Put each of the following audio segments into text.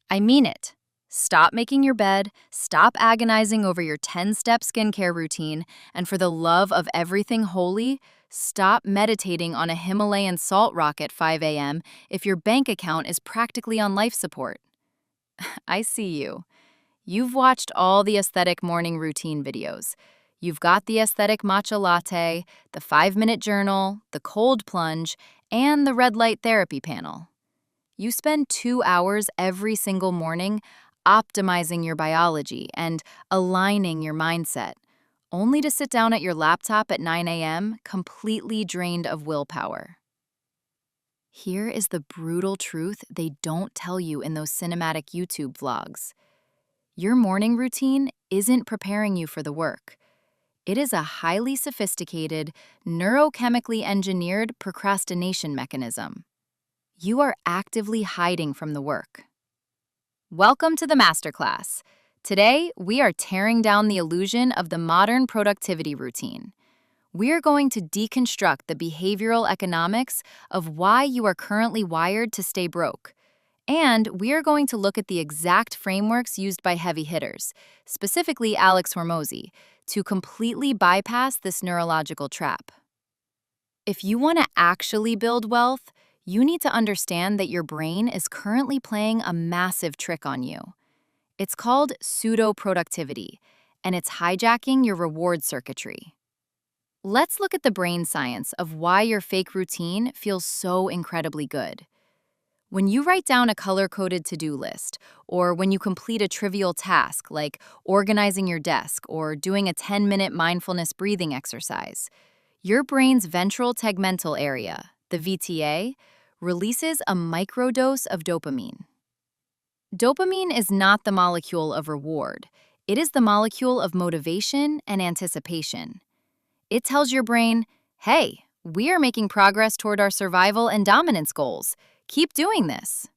I mean it. Stop making your bed, stop agonizing over your 10-step skincare routine, and for the love of everything holy, stop meditating on a Himalayan salt rock at 5 a.m. if your bank account is practically on life support. I see you. You've watched all the aesthetic morning routine videos. You've got the aesthetic matcha latte, the 5-minute journal, the cold plunge, and the red light therapy panel. You spend 2 hours every single morning optimizing your biology and aligning your mindset, only to sit down at your laptop at 9 a.m. completely drained of willpower. Here is the brutal truth they don't tell you in those cinematic YouTube vlogs. Your morning routine isn't preparing you for the work. It is a highly sophisticated, neurochemically engineered procrastination mechanism. You are actively hiding from the work. Welcome to the masterclass. Today, we are tearing down the illusion of the modern productivity routine. We are going to deconstruct the behavioral economics of why you are currently wired to stay broke. And we are going to look at the exact frameworks used by heavy hitters, specifically Alex Hormozi, to completely bypass this neurological trap. If you want to actually build wealth, you need to understand that your brain is currently playing a massive trick on you. It's called pseudo-productivity, and it's hijacking your reward circuitry. Let's look at the brain science of why your fake routine feels so incredibly good. When you write down a color-coded to-do list, or when you complete a trivial task like organizing your desk or doing a 10-minute mindfulness breathing exercise, your brain's ventral tegmental area, the VTA, releases a microdose of dopamine. Dopamine is not the molecule of reward. It is the molecule of motivation and anticipation. It tells your brain, hey, we are making progress toward our survival and dominance goals. Keep doing this.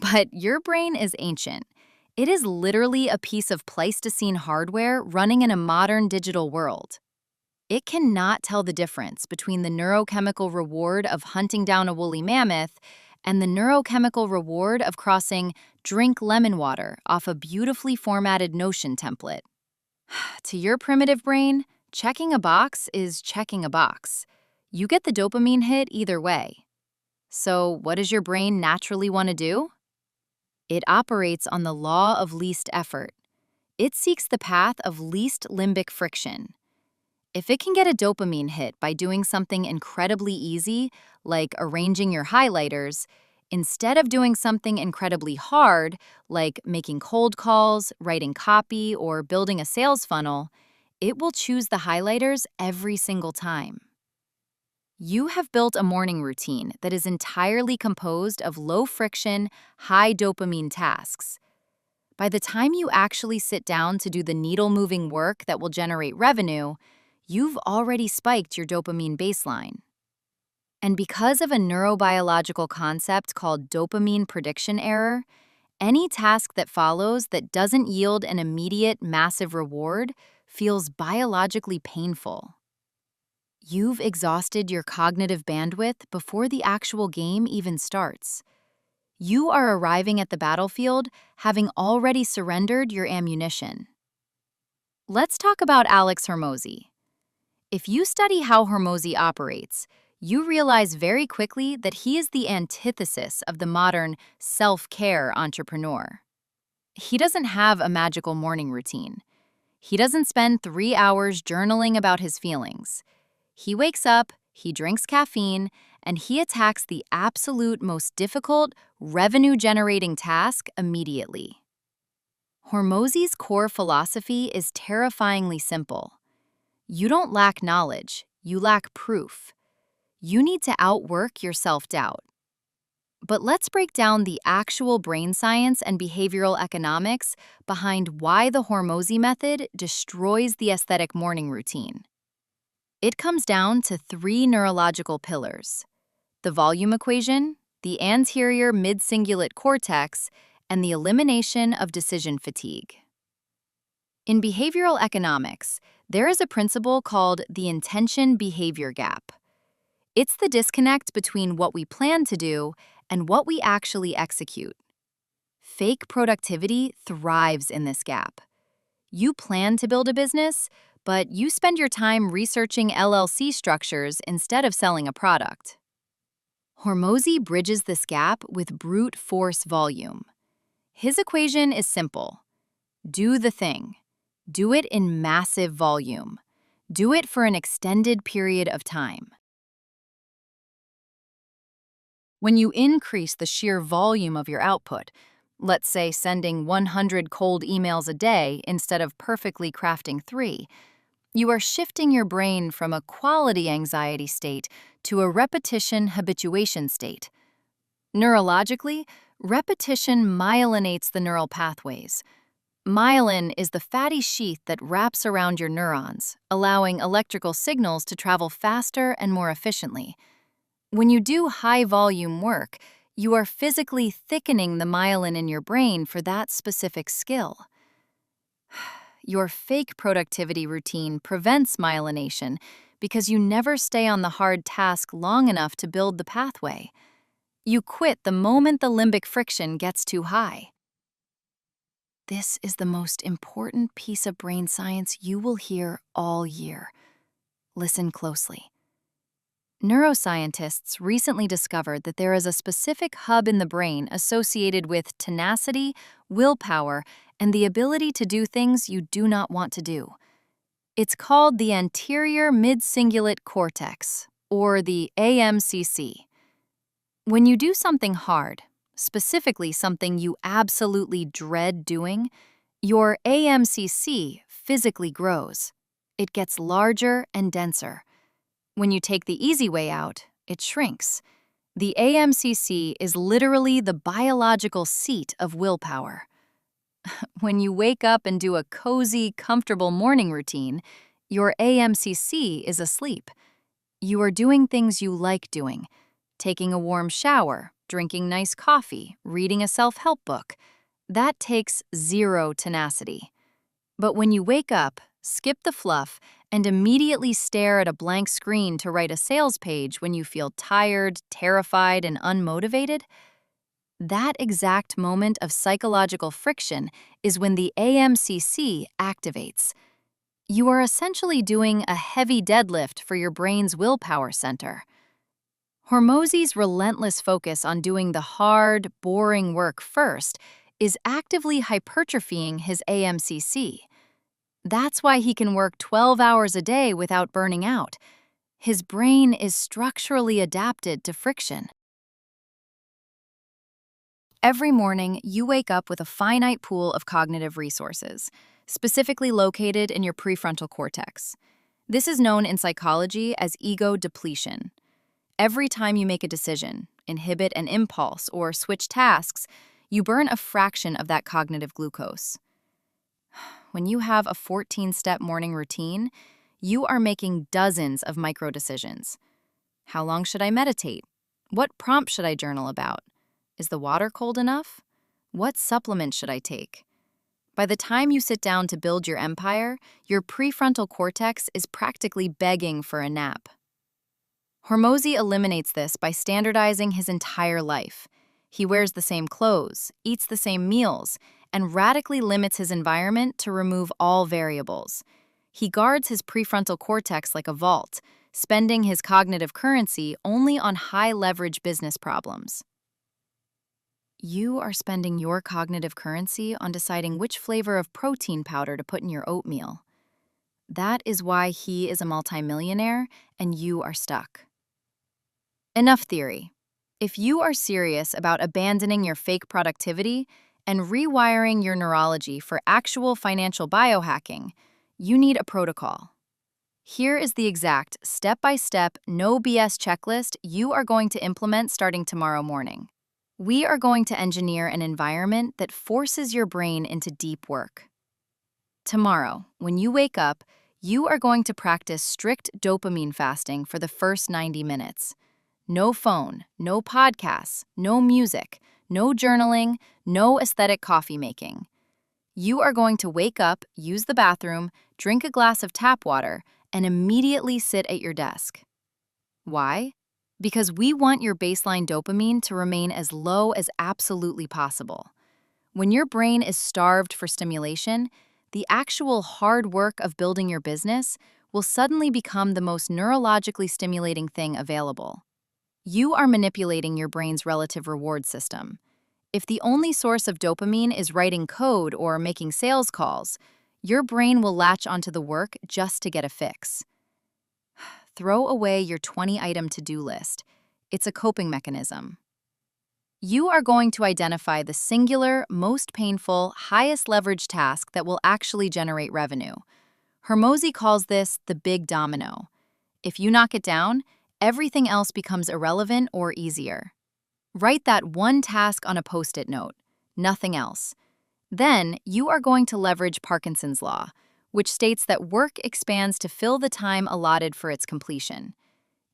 But your brain is ancient. It is literally a piece of Pleistocene hardware running in a modern digital world. It cannot tell the difference between the neurochemical reward of hunting down a woolly mammoth and the neurochemical reward of crossing drink lemon water off a beautifully formatted Notion template. To your primitive brain, checking a box is checking a box. You get the dopamine hit either way. So what does your brain naturally want to do? It operates on the law of least effort. It seeks the path of least limbic friction. If it can get a dopamine hit by doing something incredibly easy, like arranging your highlighters, instead of doing something incredibly hard, like making cold calls, writing copy, or building a sales funnel, it will choose the highlighters every single time. You have built a morning routine that is entirely composed of low-friction, high-dopamine tasks. By the time you actually sit down to do the needle-moving work that will generate revenue, you've already spiked your dopamine baseline. And because of a neurobiological concept called dopamine prediction error, any task that follows that doesn't yield an immediate, massive reward feels biologically painful. You've exhausted your cognitive bandwidth before the actual game even starts. You are arriving at the battlefield having already surrendered your ammunition. Let's talk about Alex Hormozi. If you study how Hormozi operates, you realize very quickly that he is the antithesis of the modern self-care entrepreneur. He doesn't have a magical morning routine. He doesn't spend 3 hours journaling about his feelings. He wakes up, he drinks caffeine, and he attacks the absolute most difficult, revenue-generating task immediately. Hormozi's core philosophy is terrifyingly simple. You don't lack knowledge, you lack proof. You need to outwork your self-doubt. But let's break down the actual brain science and behavioral economics behind why the Hormozi method destroys the aesthetic morning routine. It comes down to 3 neurological pillars: the volume equation, the anterior mid-cingulate cortex, and the elimination of decision fatigue. In behavioral economics, there is a principle called the intention-behavior gap. It's the disconnect between what we plan to do and what we actually execute. Fake productivity thrives in this gap. You plan to build a business, but you spend your time researching LLC structures instead of selling a product. Hormozi bridges this gap with brute force volume. His equation is simple. Do the thing. Do it in massive volume. Do it for an extended period of time. When you increase the sheer volume of your output, let's say sending 100 cold emails a day instead of perfectly crafting 3, you are shifting your brain from a quality anxiety state to a repetition habituation state. Neurologically, repetition myelinates the neural pathways. Myelin is the fatty sheath that wraps around your neurons, allowing electrical signals to travel faster and more efficiently. When you do high-volume work, you are physically thickening the myelin in your brain for that specific skill. Your fake productivity routine prevents myelination because you never stay on the hard task long enough to build the pathway. You quit the moment the limbic friction gets too high. This is the most important piece of brain science you will hear all year. Listen closely. Neuroscientists recently discovered that there is a specific hub in the brain associated with tenacity, willpower, and the ability to do things you do not want to do. It's called the anterior midcingulate cortex, or the AMCC. When you do something hard, specifically something you absolutely dread doing, your AMCC physically grows. It gets larger and denser. When you take the easy way out, it shrinks. The AMCC is literally the biological seat of willpower. When you wake up and do a cozy, comfortable morning routine, your AMCC is asleep. You are doing things you like doing, taking a warm shower, drinking nice coffee, reading a self-help book. That takes zero tenacity. But when you wake up, skip the fluff, and immediately stare at a blank screen to write a sales page when you feel tired, terrified, and unmotivated, that exact moment of psychological friction is when the AMCC activates. You are essentially doing a heavy deadlift for your brain's willpower center. Hormozi's relentless focus on doing the hard, boring work first is actively hypertrophying his AMCC. That's why he can work 12 hours a day without burning out. His brain is structurally adapted to friction. Every morning, you wake up with a finite pool of cognitive resources, specifically located in your prefrontal cortex. This is known in psychology as ego depletion. Every time you make a decision, inhibit an impulse, or switch tasks, you burn a fraction of that cognitive glucose. When you have a 14-step morning routine, you are making dozens of micro-decisions. How long should I meditate? What prompt should I journal about? Is the water cold enough? What supplement should I take? By the time you sit down to build your empire, your prefrontal cortex is practically begging for a nap. Hormozi eliminates this by standardizing his entire life. He wears the same clothes, eats the same meals, and radically limits his environment to remove all variables. He guards his prefrontal cortex like a vault, spending his cognitive currency only on high-leverage business problems. You are spending your cognitive currency on deciding which flavor of protein powder to put in your oatmeal. That is why he is a multi-millionaire and you are stuck. Enough theory. If you are serious about abandoning your fake productivity and rewiring your neurology for actual financial biohacking, you need a protocol. Here is the exact step-by-step no-B.S. checklist you are going to implement starting tomorrow morning. We are going to engineer an environment that forces your brain into deep work. Tomorrow, when you wake up, you are going to practice strict dopamine fasting for the first 90 minutes. No phone, no podcasts, no music, no journaling, no aesthetic coffee making. You are going to wake up, use the bathroom, drink a glass of tap water, and immediately sit at your desk. Why? Because we want your baseline dopamine to remain as low as absolutely possible. When your brain is starved for stimulation, the actual hard work of building your business will suddenly become the most neurologically stimulating thing available. You are manipulating your brain's relative reward system. If the only source of dopamine is writing code or making sales calls, your brain will latch onto the work just to get a fix. Throw away your 20-item to-do list. It's a coping mechanism. You are going to identify the singular, most painful, highest leverage task that will actually generate revenue. Hormozi calls this the big domino. If you knock it down, everything else becomes irrelevant or easier. Write that one task on a Post-it note, nothing else. Then you are going to leverage Parkinson's law, which states that work expands to fill the time allotted for its completion.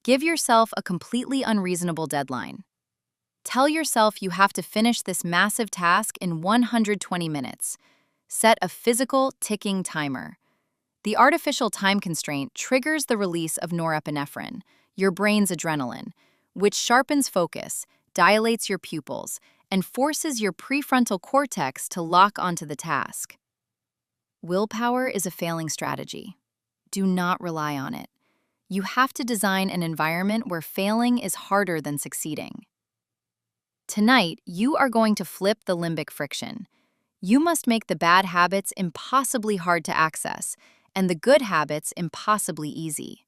Give yourself a completely unreasonable deadline. Tell yourself you have to finish this massive task in 120 minutes. Set a physical, ticking timer. The artificial time constraint triggers the release of norepinephrine, your brain's adrenaline, which sharpens focus, dilates your pupils, and forces your prefrontal cortex to lock onto the task. Willpower is a failing strategy. Do not rely on it. You have to design an environment where failing is harder than succeeding. Tonight, you are going to flip the limbic friction. You must make the bad habits impossibly hard to access, and the good habits impossibly easy.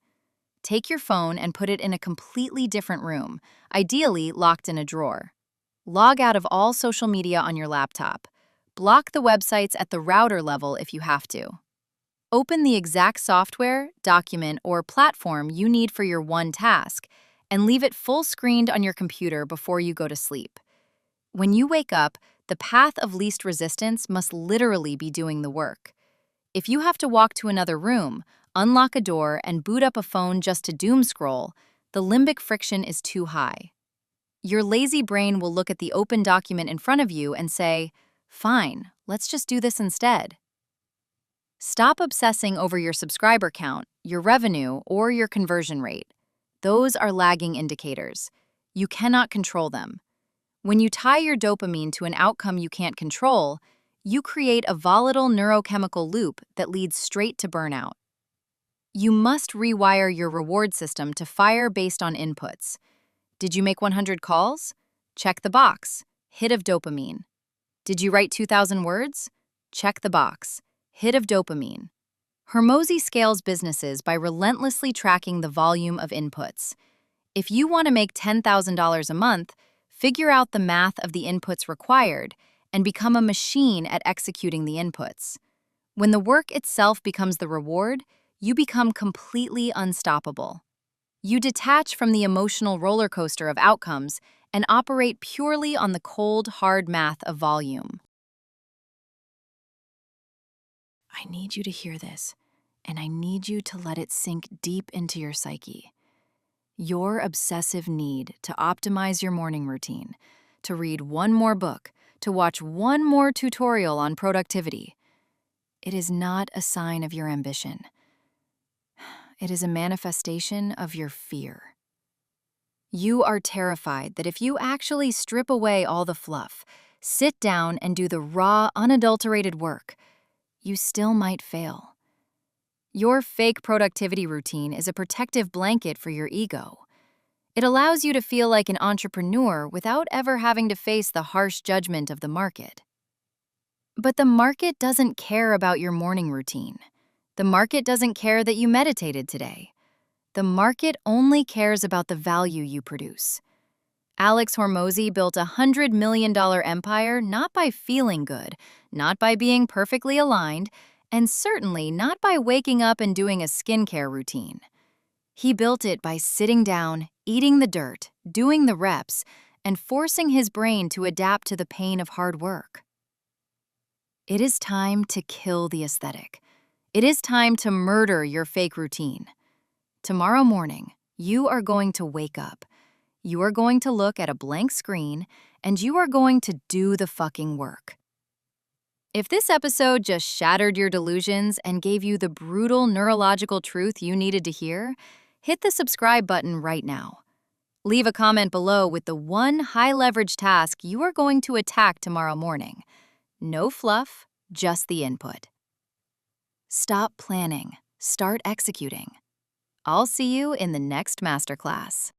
Take your phone and put it in a completely different room, ideally locked in a drawer. Log out of all social media on your laptop. Block the websites at the router level if you have to. Open the exact software, document, or platform you need for your one task, and leave it full-screened on your computer before you go to sleep. When you wake up, the path of least resistance must literally be doing the work. If you have to walk to another room, unlock a door, and boot up a phone just to doom scroll, the limbic friction is too high. Your lazy brain will look at the open document in front of you and say, "Fine, let's just do this instead." Stop obsessing over your subscriber count, your revenue, or your conversion rate. Those are lagging indicators. You cannot control them. When you tie your dopamine to an outcome you can't control, you create a volatile neurochemical loop that leads straight to burnout. You must rewire your reward system to fire based on inputs. Did you make 100 calls? Check the box. Hit of dopamine. Did you write 2,000 words? Check the box. Hit of dopamine. Hormozi scales businesses by relentlessly tracking the volume of inputs. If you want to make $10,000 a month, figure out the math of the inputs required and become a machine at executing the inputs. When the work itself becomes the reward, you become completely unstoppable. You detach from the emotional roller coaster of outcomes and operate purely on the cold, hard math of volume. I need you to hear this, and I need you to let it sink deep into your psyche. Your obsessive need to optimize your morning routine, to read one more book, to watch one more tutorial on productivity, it is not a sign of your ambition. It is a manifestation of your fear. You are terrified that if you actually strip away all the fluff, sit down and do the raw, unadulterated work, you still might fail. Your fake productivity routine is a protective blanket for your ego. It allows you to feel like an entrepreneur without ever having to face the harsh judgment of the market. But the market doesn't care about your morning routine. The market doesn't care that you meditated today. The market only cares about the value you produce. Alex Hormozi built a $100 million empire not by feeling good, not by being perfectly aligned, and certainly not by waking up and doing a skincare routine. He built it by sitting down, eating the dirt, doing the reps, and forcing his brain to adapt to the pain of hard work. It is time to kill the aesthetic. It is time to murder your fake routine. Tomorrow morning, you are going to wake up. You are going to look at a blank screen, and you are going to do the fucking work. If this episode just shattered your delusions and gave you the brutal neurological truth you needed to hear, hit the subscribe button right now. Leave a comment below with the one high-leverage task you are going to attack tomorrow morning. No fluff, just the input. Stop planning. Start executing. I'll see you in the next masterclass.